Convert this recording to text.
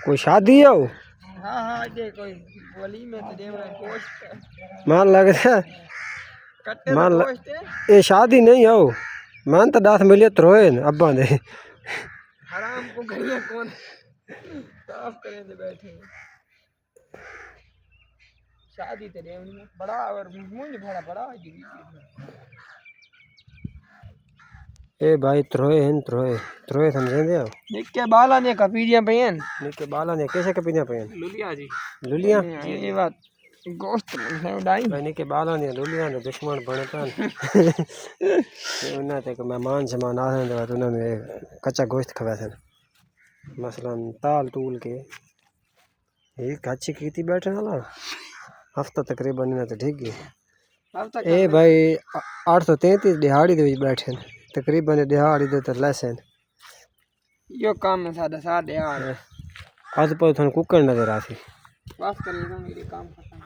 कोई शादी है वो? हाँ हाँ दे कोई वली में तो देवरा गोश्त मान लग रहा कट्टे तो मान ल... गोश्त है ये शादी नहीं है वो। मान तो दास मिले तो रोए न अब्बा दे हराम को गलियां कौन साफ करें दे बैठे शादी तो देवनी बड़ा और मुंज भरा बड़ा जी ए भाई त्रोए समझे दे आप निक्के बाला ने कपीरियां पयन निके बाला ने कैसे कपीना पे लुलिया जी लुलिया ये बात गोश्त है उड़ाई भाई निके बाला ने लुलिया ने दुश्मन बनता उन्हें ते मेहमान शमान आ रहे तो उन्होंने कच्चा गोश्त खवाया था मसलन ताल तूल के ये अच्छी कीती बैठे वाला हफ्ता तकरीबन इन्हें तो ठीक है ए भाई 833 दिहाड़ी दे विच बैठे न तकरीबन दिहाड़ी दे तो लैसे यो काम में सादा सादे यार आज पर थन कुकर नजर आती बस कर लेगा मेरे काम खत्म